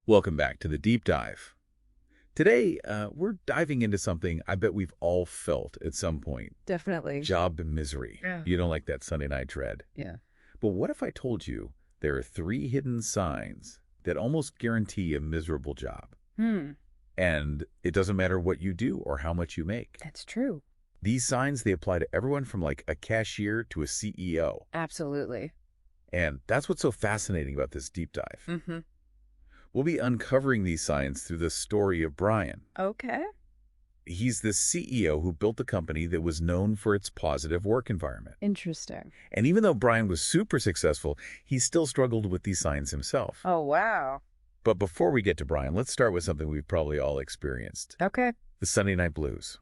Welcome back to the Deep Dive. Today, we're diving into something I bet we've all felt at some point. Definitely. Job misery. Yeah. You don't like that Sunday night dread. Yeah. But what if I told you there are 3 hidden signs that almost guarantee a miserable job? And it doesn't matter what you do or how much you make. That's true. These signs, they apply to everyone from like a cashier to a CEO. Absolutely. And that's what's so fascinating about this deep dive. Mm-hmm. We'll be uncovering these signs through the story of Brian. Okay. He's the CEO who built a company that was known for its positive work environment. Interesting. And even though Brian was super successful, he still struggled with these signs himself. Oh, wow. But before we get to Brian, let's start with something we've probably all experienced. Okay. The Sunday night blues.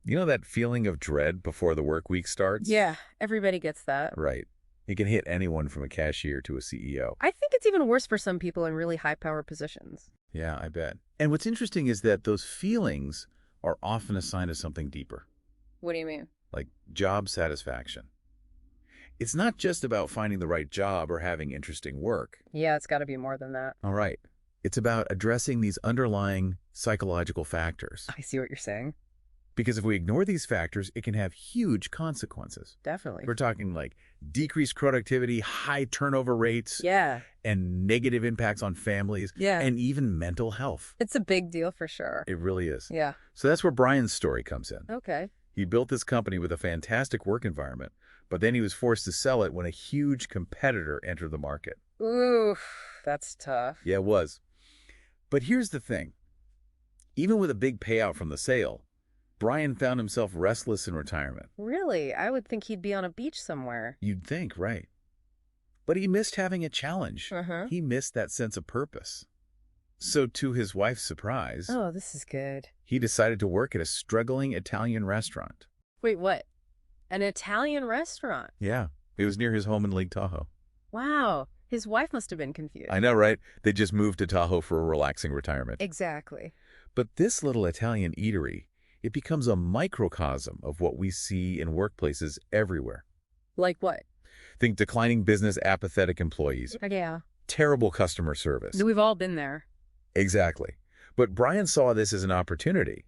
You know that feeling of dread before the work week starts? Yeah, everybody gets that. Right. It can hit anyone from a cashier to a CEO. I think it's even worse for some people in really high-power positions. Yeah, I bet. And what's interesting is that those feelings are often a sign of something deeper, What do you mean? like job satisfaction. It's not just about finding the right job or having interesting work. Yeah, it's got to be more than that. All right. It's about addressing these underlying psychological factors. I see what you're saying. Because if we ignore these factors, it can have huge consequences. Definitely. We're talking like decreased productivity, high turnover rates, Yeah. and negative impacts on families, Yeah. and even mental health. It's a big deal for sure. It really is. Yeah. So that's where Brian's story comes in. Okay. He built this company with a fantastic work environment, but then he was forced to sell it when a huge competitor entered the market. Ooh, that's tough. Yeah, it was. But here's the thing. Even with a big payout from the sale, Brian found himself restless in retirement. Really? I would think he'd be on a beach somewhere. You'd think, right? But he missed having a challenge. Uh-huh. He missed that sense of purpose. So to his wife's surprise, Oh, this is good. he decided to work at a struggling Italian restaurant. Wait, what? An Italian restaurant? Yeah, it was near his home in Lake Tahoe. Wow. His wife must have been confused. I know, right? They just moved to Tahoe for a relaxing retirement. Exactly. But this little Italian eatery, it becomes a microcosm of what we see in workplaces everywhere. Like what? Think declining business, apathetic employees, Yeah. terrible customer service. We've all been there. Exactly. But Brian saw this as an opportunity.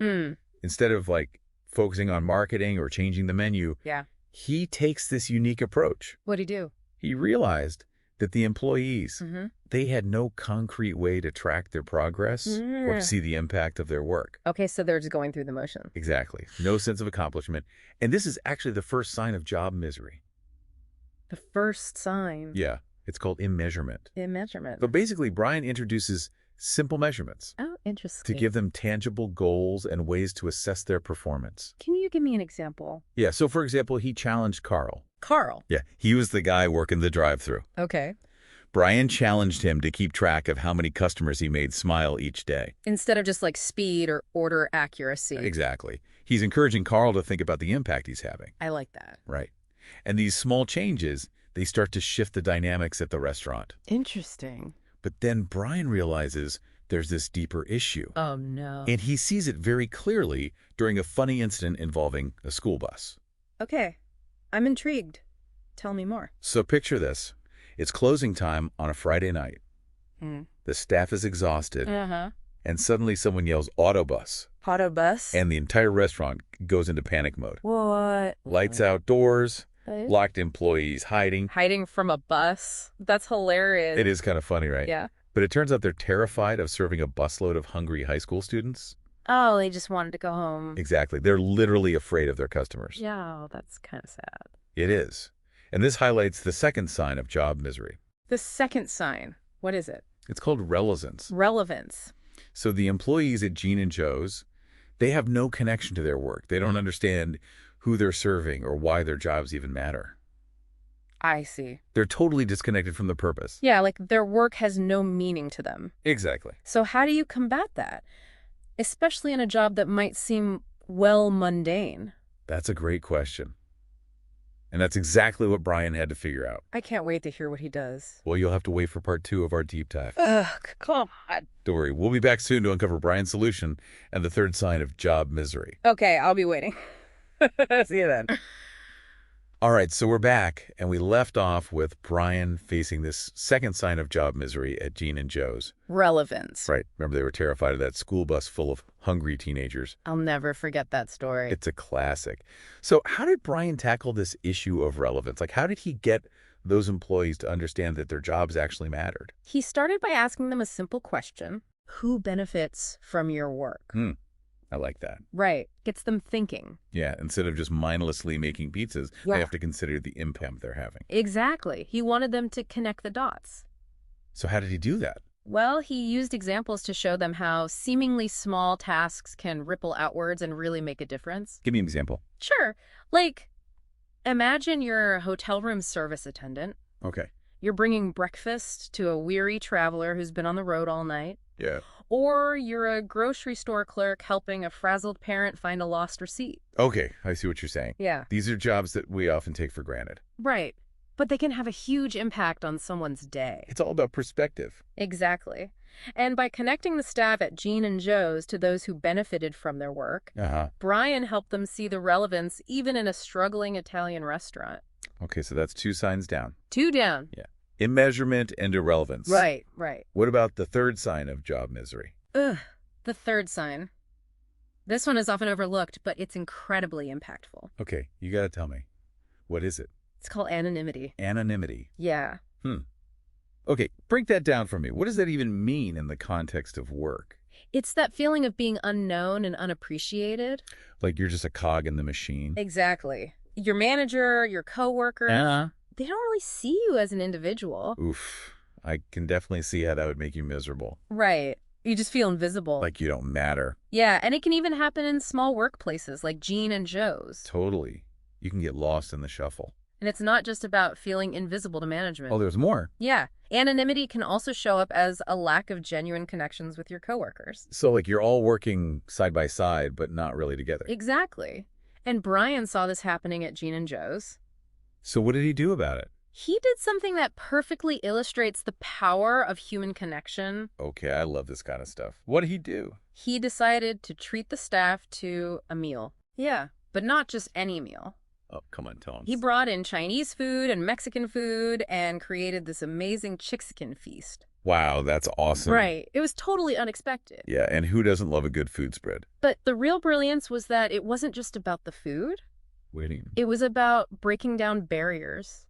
Instead of like focusing on marketing or changing the menu, Yeah. he takes this unique approach. What'd he do? He realized that the employees, Mm-hmm. they had no concrete way to track their progress or to see the impact of their work. Okay, so they're just going through the motion. Exactly. No sense of accomplishment. And this is actually the first sign of job misery. The first sign. Yeah. It's called immeasurement. Immeasurement. But basically, Brian introduces simple measurements Oh, to interesting. give them tangible goals and ways to assess their performance. Can you give me an example? Yeah. So, for example, he challenged Carl. Carl. Yeah. He was the guy working the drive-thru. Okay. Brian challenged him to keep track of how many customers he made smile each day. Instead of just like speed or order accuracy. Exactly. He's encouraging Carl to think about the impact he's having. I like that. Right. And these small changes, they start to shift the dynamics at the restaurant. Interesting. But then Brian realizes there's this deeper issue. Oh, no. And he sees it very clearly during a funny incident involving a school bus. Okay. I'm intrigued. Tell me more. So picture this. It's closing time on a Friday night. The staff is exhausted, Uh-huh. and suddenly someone yells, "Autobus," Autobus? and the entire restaurant goes into panic mode. What? Lights outdoors, locked employees hiding. Hiding from a bus? That's hilarious. It is kind of funny, right? Yeah. But it turns out they're terrified of serving a busload of hungry high school students. Oh, they just wanted to go home. Exactly. They're literally afraid of their customers. Yeah, that's kind of sad. It is. And this highlights the second sign of job misery. The second sign. What is it? It's called relevance. Relevance. So the employees at Gene and Joe's, they have no connection to their work. They don't understand who they're serving or why their jobs even matter. I see. They're totally disconnected from the purpose. Yeah, like their work has no meaning to them. Exactly. So how do you combat that? Especially in a job that might seem, well, mundane. That's a great question. And that's exactly what Brian had to figure out. I can't wait to hear what he does. Well, you'll have to wait for part 2 of our deep dive. Ugh, come on. Don't worry, we'll be back soon to uncover Brian's solution and the third sign of job misery. Okay, I'll be waiting. See you then. All right, so we're back, and we left off with Brian facing this second sign of job misery at Gene and Joe's. Relevance. Right. Remember, they were terrified of that school bus full of hungry teenagers. I'll never forget that story. It's a classic. So how did Brian tackle this issue of relevance? Like, how did he get those employees to understand that their jobs actually mattered? He started by asking them a simple question. Who benefits from your work? I like that. Right. Gets them thinking. Yeah, instead of just mindlessly making pizzas, they have to consider the impact they're having. Exactly. He wanted them to connect the dots. So how did he do that? Well, he used examples to show them how seemingly small tasks can ripple outwards and really make a difference. Give me an example. Sure. Like, imagine you're a hotel room service attendant. Okay. You're bringing breakfast to a weary traveler who's been on the road all night. Yeah. Or you're a grocery store clerk helping a frazzled parent find a lost receipt. Okay, I see what you're saying. Yeah. These are jobs that we often take for granted. Right. But they can have a huge impact on someone's day. It's all about perspective. Exactly. And by connecting the staff at Gene and Joe's to those who benefited from their work, Brian helped them see the relevance even in a struggling Italian restaurant. Okay, so that's 2 signs down. 2 down. Yeah. Immeasurement and irrelevance. Right. What about the third sign of job misery? The third sign. This one is often overlooked, but it's incredibly impactful. Okay, you got to tell me. What is it? It's called anonymity. Anonymity. Yeah. Okay, break that down for me. What does that even mean in the context of work? It's that feeling of being unknown and unappreciated. Like you're just a cog in the machine? Exactly. Your manager, your coworkers, they don't really see you as an individual. Oof. I can definitely see how that would make you miserable. Right. You just feel invisible. Like you don't matter. Yeah, and it can even happen in small workplaces like Gene and Joe's. Totally. You can get lost in the shuffle. And it's not just about feeling invisible to management. Oh, there's more. Yeah. Anonymity can also show up as a lack of genuine connections with your coworkers. So like you're all working side by side, but not really together. Exactly. And Brian saw this happening at Gene and Joe's. So what did he do about it? He did something that perfectly illustrates the power of human connection. Okay, I love this kind of stuff. What did he do? He decided to treat the staff to a meal. Yeah, but not just any meal. Oh, come on, tell him. He brought in Chinese food and Mexican food and created this amazing Chixican feast. Wow, that's awesome. Right. It was totally unexpected. Yeah, and who doesn't love a good food spread? But the real brilliance was that it wasn't just about the food. Waiting. It was about breaking down barriers,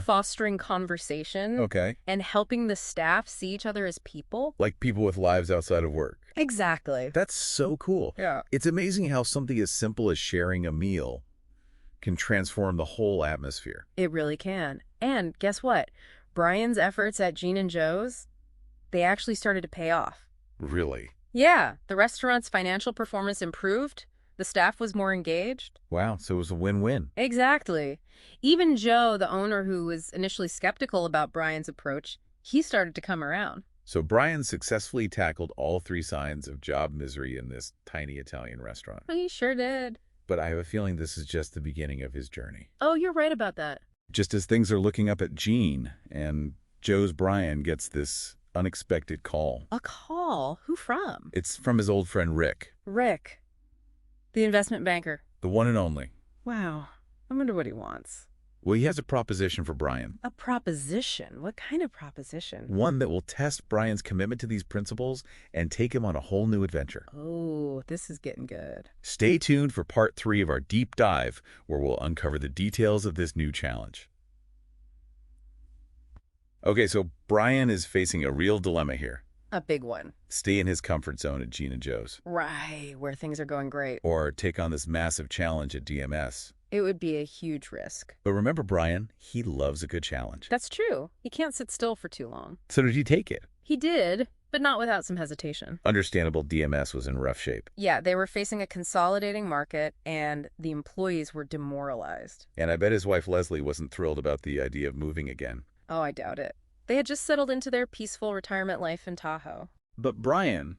fostering conversation, and helping the staff see each other as people. Like people with lives outside of work. Exactly. That's so cool. Yeah. It's amazing how something as simple as sharing a meal can transform the whole atmosphere. It really can. And guess what? Brian's efforts at Gene and Joe's, they actually started to pay off. Really? Yeah. The restaurant's financial performance improved. The staff was more engaged. Wow, so it was a win-win. Exactly. Even Joe, the owner who was initially skeptical about Brian's approach, he started to come around. So Brian successfully tackled all 3 signs of job misery in this tiny Italian restaurant. He sure did. But I have a feeling this is just the beginning of his journey. Oh, you're right about that. Just as things are looking up at Gene and Joe's Brian gets this unexpected call. A call? Who from? It's from his old friend Rick. Rick. The investment banker. The one and only. Wow. I wonder what he wants. Well, he has a proposition for Brian. A proposition? What kind of proposition? One that will test Brian's commitment to these principles and take him on a whole new adventure. Oh, this is getting good. Stay tuned for part 3 of our deep dive, where we'll uncover the details of this new challenge. Okay, so Brian is facing a real dilemma here. A big one. Stay in his comfort zone at Gene and Joe's. Right, where things are going great. Or take on this massive challenge at DMS. It would be a huge risk. But remember Brian, he loves a good challenge. That's true. He can't sit still for too long. So did he take it? He did, but not without some hesitation. Understandable, DMS was in rough shape. Yeah, they were facing a consolidating market, and the employees were demoralized. And I bet his wife Leslie wasn't thrilled about the idea of moving again. Oh, I doubt it. They had just settled into their peaceful retirement life in Tahoe. But Brian,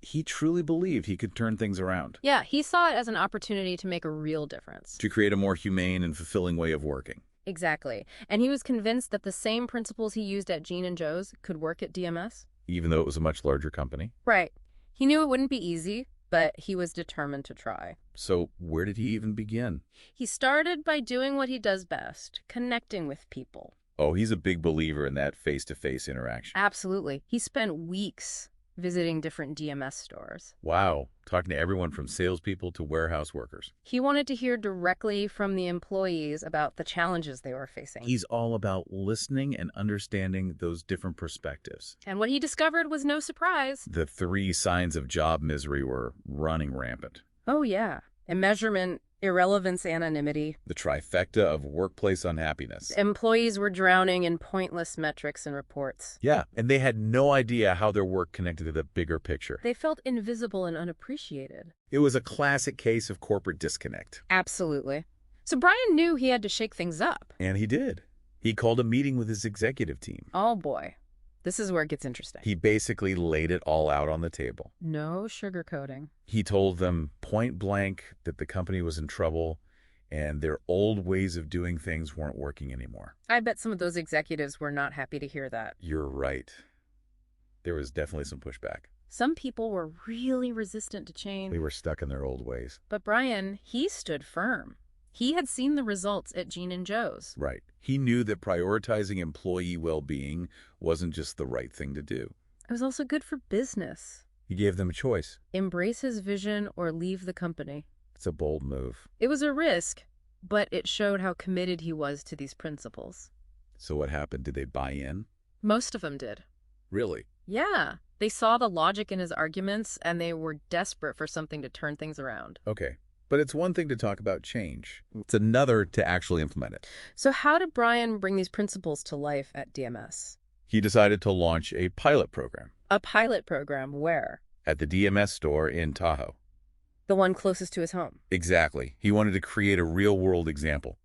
he truly believed he could turn things around. Yeah, he saw it as an opportunity to make a real difference. To create a more humane and fulfilling way of working. Exactly. And he was convinced that the same principles he used at Gene and Joe's could work at DMS. Even though it was a much larger company. Right. He knew it wouldn't be easy, but he was determined to try. So where did he even begin? He started by doing what he does best, connecting with people. Oh, he's a big believer in that face-to-face interaction. Absolutely. He spent weeks visiting different DMS stores. Wow, talking to everyone from salespeople to warehouse workers. He wanted to hear directly from the employees about the challenges they were facing. He's all about listening and understanding those different perspectives. And what he discovered was no surprise. The 3 signs of job misery were running rampant. Oh, yeah. Immeasurement, irrelevance, anonymity. The trifecta of workplace unhappiness. Employees were drowning in pointless metrics and reports. Yeah, and they had no idea how their work connected to the bigger picture. They felt invisible and unappreciated. It was a classic case of corporate disconnect. Absolutely. So Brian knew he had to shake things up. And he did. He called a meeting with his executive team. Oh, boy. This is where it gets interesting. He basically laid it all out on the table. No sugarcoating. He told them point blank that the company was in trouble and their old ways of doing things weren't working anymore. I bet some of those executives were not happy to hear that. You're right. There was definitely some pushback. Some people were really resistant to change. They were stuck in their old ways. But Brian, he stood firm. He had seen the results at Gene and Joe's. Right. He knew that prioritizing employee well-being wasn't just the right thing to do. It was also good for business. He gave them a choice. Embrace his vision or leave the company. It's a bold move. It was a risk, but it showed how committed he was to these principles. So what happened? Did they buy in? Most of them did. Really? Yeah. They saw the logic in his arguments, and they were desperate for something to turn things around. Okay. But it's one thing to talk about change. It's another to actually implement it. So how did Brian bring these principles to life at DMS? He decided to launch a pilot program. A pilot program where? At the DMS store in Tahoe. The one closest to his home. Exactly. He wanted to create a real-world example.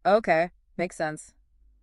Okay, makes sense.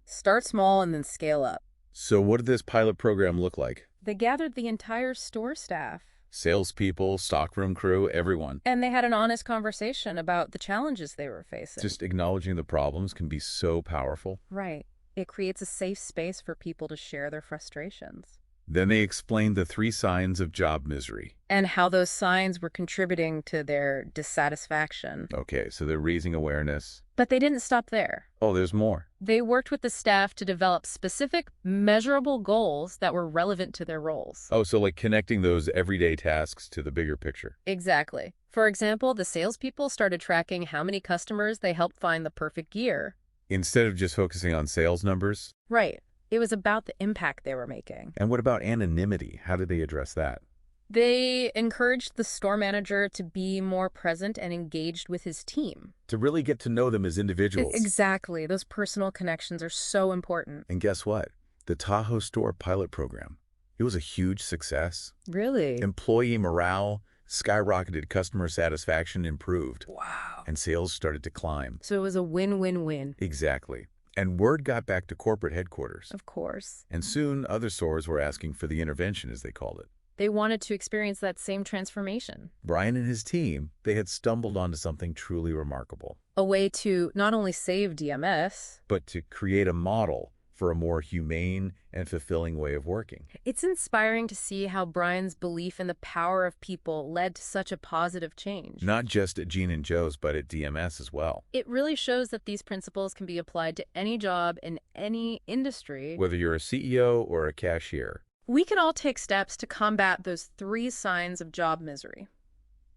Start small and then scale up. So what did this pilot program look like? They gathered the entire store staff. Salespeople, stockroom crew, everyone. And they had an honest conversation about the challenges they were facing. Just acknowledging the problems can be so powerful. Right. It creates a safe space for people to share their frustrations. Then they explained the 3 signs of job misery. And how those signs were contributing to their dissatisfaction. Okay, so they're raising awareness. But they didn't stop there. Oh, there's more. They worked with the staff to develop specific, measurable goals that were relevant to their roles. Oh, so like connecting those everyday tasks to the bigger picture. Exactly. For example, the salespeople started tracking how many customers they helped find the perfect gear. Instead of just focusing on sales numbers. Right. It was about the impact they were making. And what about anonymity? How did they address that? They encouraged the store manager to be more present and engaged with his team. To really get to know them as individuals. Exactly. Those personal connections are so important. And guess what? The Tahoe store pilot program, it was a huge success. Really? Employee morale skyrocketed, customer satisfaction improved. Wow. And sales started to climb. So it was a win-win-win. Exactly. And word got back to corporate headquarters. Of course. And soon, other stores were asking for the intervention, as they called it. They wanted to experience that same transformation. Brian and his team, they had stumbled onto something truly remarkable. A way to not only save DMS, but to create a model for a more humane and fulfilling way of working. It's inspiring to see how Brian's belief in the power of people led to such a positive change. Not just at Gene and Joe's, but at DMS as well. It really shows that these principles can be applied to any job in any industry. Whether you're a CEO or a cashier. We can all take steps to combat those 3 signs of job misery.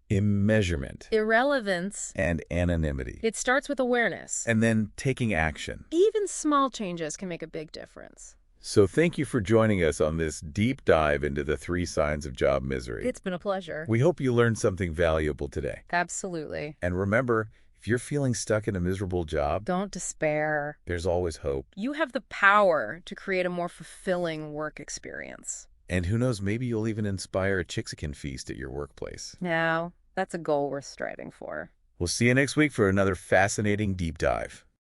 Immeasurement. Irrelevance. And anonymity. It starts with awareness. And then taking action. Even small changes can make a big difference. So thank you for joining us on this deep dive into the 3 signs of job misery. It's been a pleasure. We hope you learned something valuable today. Absolutely. And remember, if you're feeling stuck in a miserable job, don't despair. There's always hope. You have the power to create a more fulfilling work experience. And who knows, maybe you'll even inspire a Chixican feast at your workplace. Now, that's a goal worth striving for. We'll see you next week for another fascinating deep dive.